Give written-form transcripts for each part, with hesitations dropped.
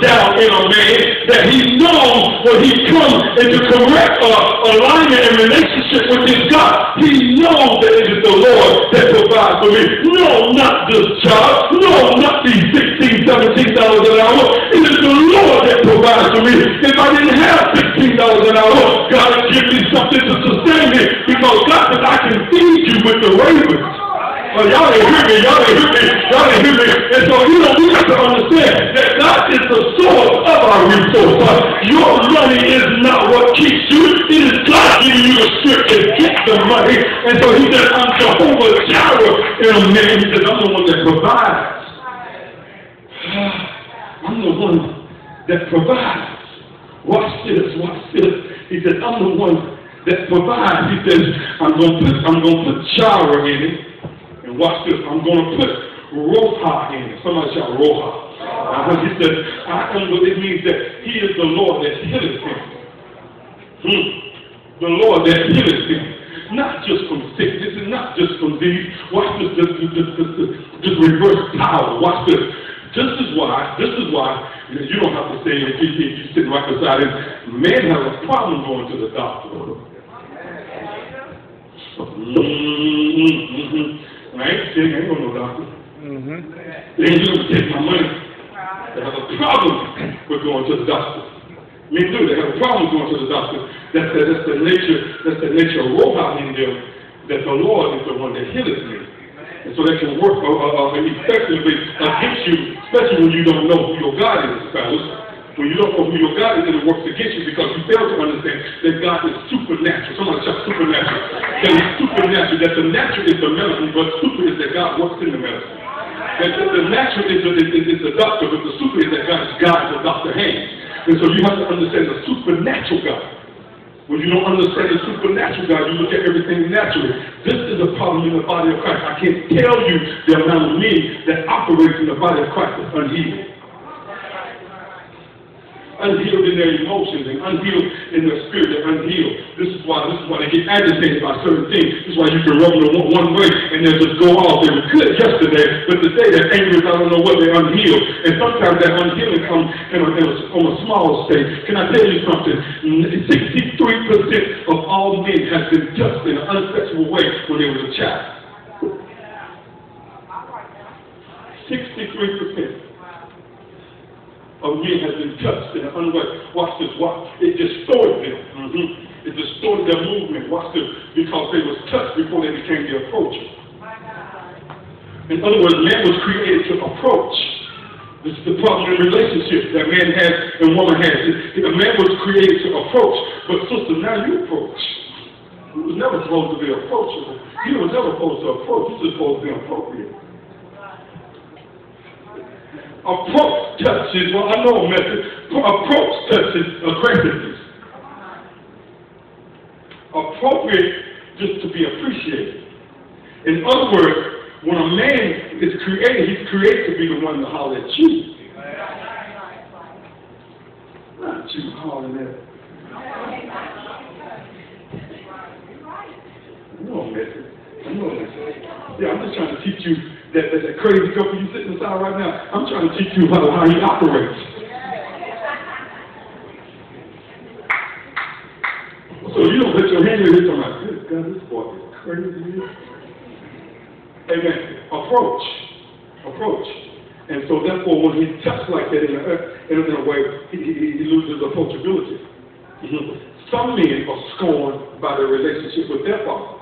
down in a man, that he knows when he comes into correct alignment and relationship with his God, he knows that it is the Lord that provides for me. No, not this job. No, not these $16, $17 an hour. It is the Lord that provides for me. If I didn't have $16 an hour, God would give me something to sustain me, because God says I can feed you with the ravens. Oh, y'all ain't hear me, y'all ain't hear me, y'all ain't hear me. And so, we have to understand that God is the source of our resource. Your money is not what keeps you. It is God giving you the strength to get the money. And so he said, I'm Jehovah Jireh. And a man, he said, I'm the one that provides. I'm the one that provides. Watch this, watch this. He said, I'm the one that provides. He says, I'm going to put Jireh in it. And watch this, I'm going to put Roha in it. Somebody shout Roha. When he says, it means that he is the Lord that healeth him. The Lord that healeth him. Not just from sickness and not just from these. Watch this, just reverse power. Watch this. This is why, you don't have to say it if you sit right beside him. Man has a problem going to the doctor. Right? They ain't going to no doctor. They ain't going to take my money. They have a problem with going to the doctor. Me too. They have a problem going to the doctor. That's the nature of Roha in them, that the Lord is the one that healeth me. And so they can work effectively against you, especially when you don't know who your God is, fellas. When you don't know who your God is, it works against you because you fail to understand that God is supernatural. Somebody shout supernatural. That is supernatural. That the natural is the medicine, but super is that God works in the medicine. That the natural is the doctor, but the super is that God is the Dr. Haynes. And so you have to understand the supernatural God. When you don't understand the supernatural God, you look at everything naturally. This is a problem in the body of Christ. I can't tell you the amount of me that operates in the body of Christ is unhealed. Unhealed in their emotions and unhealed in their spirit. They're unhealed. This is why they get agitated by certain things. This is why you can rub them one way and they'll just go off. They were good yesterday, but today they're angry. I don't know what, they're unhealed. And sometimes that unhealing comes on a small state. Can I tell you something? 63% of all men has been touched in an unsexual way when they were a child. 63%. Of men has been touched in an unwell. Watch this. Watch. It distorted them. It distorted their movement. Watch this. Because they was touched before they became the approacher. In other words, man was created to approach. This is the problem in relationships that man has and woman has. A man was created to approach. But sister, now you approach. You was never supposed to be approachable. You was never supposed to approach. You were supposed to be appropriate. Approach touches, well, I know a message. Approach touches aggressiveness. Appropriate just to be appreciated. In other words, when a man is created, he's created to be the one to holler at you. Not you hollering at. I know a message. Yeah, I'm just trying to teach you that crazy couple you sitting inside right now. I'm trying to teach you how he operates. So you don't put your hand in it and like, good God, this boy is crazy. Amen. Approach. And so therefore, when he touched like that in a way, he loses approachability. Some men are scorned by their relationship with their father.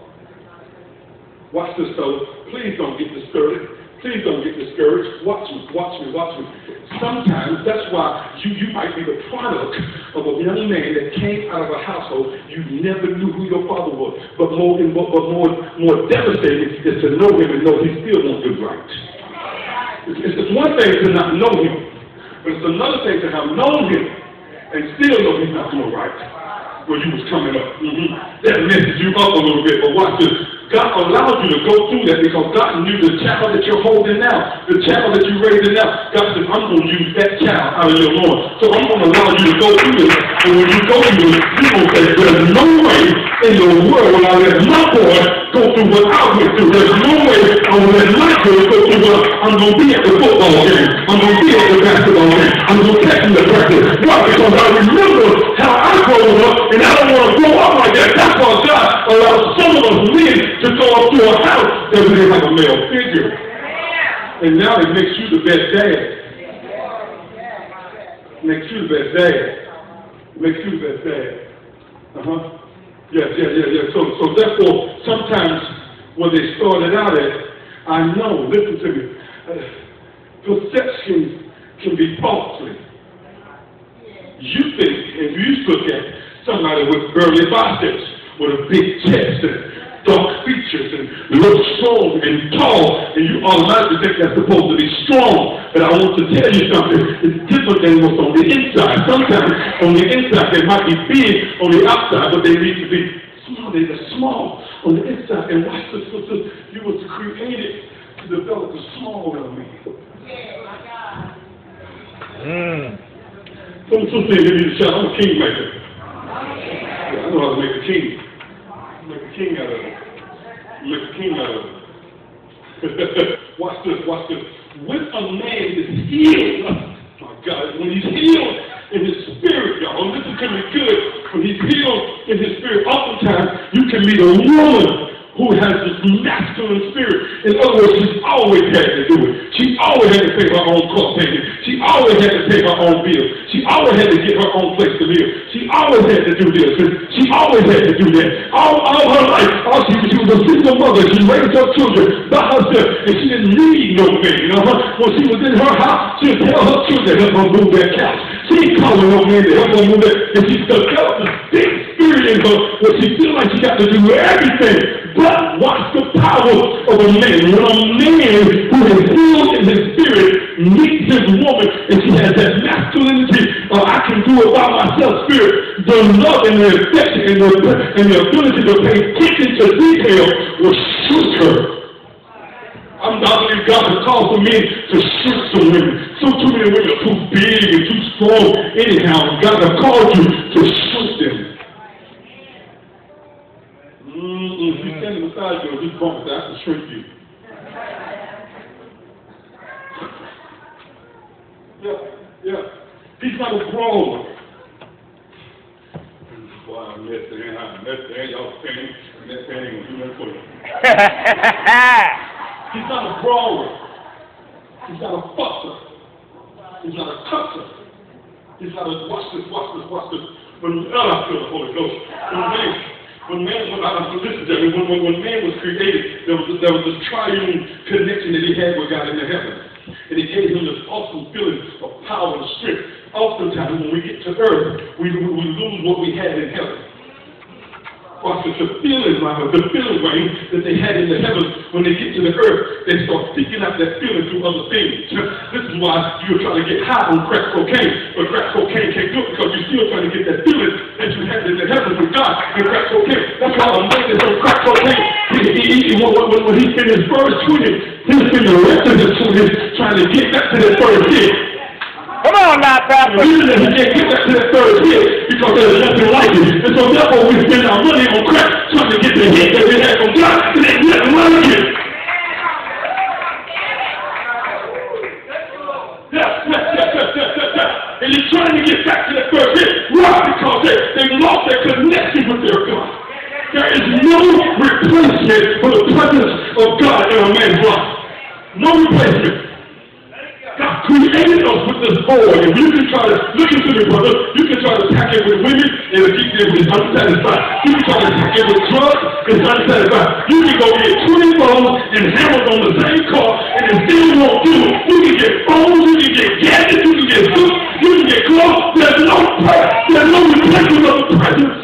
Watch this, fellas. Please don't get discouraged. Please don't get discouraged. Watch me. Sometimes that's why you might be the product of a young man that came out of a household you never knew who your father was. But more devastating is to know him and know he still won't do right. It's one thing to not know him, but it's another thing to have known him and still know he's not doing right. When you was coming up, that messes you up a little bit. But watch this. God allowed you to go through that because God knew the child that you're holding now, the child that you're raising now. God said, I'm going to use that child out of your Lord. So I'm going to allow you to go through this. And when you go through this, you're going to say, there's no way in the world will I let my boy go through what I went through. There's no way I will let my girl go through what I'm going to be at the football game. I'm going to be at the basketball game. I'm going to And now it makes you the best dad. It makes you the best dad. It makes you the best dad. Yeah. So therefore, sometimes when they started out at, I know, listen to me, perception can be falsely. You think, and you look at somebody with burly biceps, with a big chest and dark features and look strong and tall, and you automatically think that's supposed to be strong. But I want to tell you something. It's different than what's on the inside. Sometimes on the inside they might be big on the outside, but they need to be small. They're small on the inside. And watch this, sister. You was created to develop a small man. Yeah, my God. Some say they need to shout, I'm a kingmaker. Yeah, I know how to make a king. Make a king out of it. Make a king out of it. Watch this. When a man is healed, my God, when he's healed in his spirit, y'all, listen to me good. When he's healed in his spirit, oftentimes you can meet a woman who has this masculine spirit. In other words, she's always had to do it. She always had to pay her own court payment. She always had to pay her own bills. She always had to get her own place to live. She always had to do this. She always had to do that. All her life, she was a single mother. She raised her children by herself, and she didn't need no man. When she was in her house, she would tell her children to help her move that couch. She ain't calling no man to help her move that. And she developed this big spirit in her where she feels like she got to do everything. But watch the power of a man. When a man who is healed in his spirit meets his woman and she has that masculinity, I can do it by myself spirit, the love and the affection and the ability to pay attention to detail will shoot her. I'm not believe God has called for men to shoot some women. So too many women are too big and too strong anyhow. God has called you to shoot them. If you stand beside you, just bump that to shrink you. Yeah. He's not a brawler. Boy, I messed there. Y'all saying that ain't gonna do nothing for you. He's not a brawler. He's not a fusser. He's not a cusser. He's not a watch this. When I feel the Holy Ghost. When man was created, there was this triune connection that he had with God in the heavens. And it gave him this awesome feeling of power and strength. Oftentimes, when we get to earth, we lose what we had in heaven. Watch the feeling range that they had in the heavens. When they get to the earth, they start seeking out that feeling through other things. This is why you're trying to get high on crack cocaine, but crack cocaine can't do it because you're still trying to get that feeling that you had in the heavens with God and crack cocaine. That's why a man that's on crack cocaine, when he finished verse 20, he'll spend the rest of his 20s trying to get back to that first hit. Come on now, Pastor. The reason that he can't get back to that third hit because there's nothing like it. And so therefore we spend our money on crack trying to get the hit that we had from God, and there's nothing like it. Yeah. And you're trying to get back to that first hit. Why? Because they lost their connection with their God. There is no replacement for the presence of God in a man's life. No replacement. God created us with this void, and you can try to, listen to me, brother, you can try to pack it with women, and keep them unsatisfied. You can try to pack it with drugs, it's unsatisfied. You can go get 20 phones and hammers on the same car, and it still won't do it. You can get phones, you can get gadgets, you can get food, you can get clothes. There's no replacement of the presence.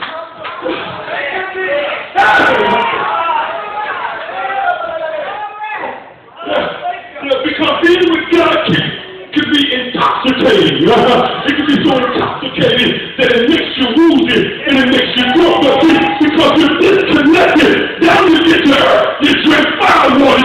Because being with God can be intoxicating. It can be so intoxicating that it makes you woozy and it makes you drunk. But because you're disconnected, down you get to earth, you drink fire water,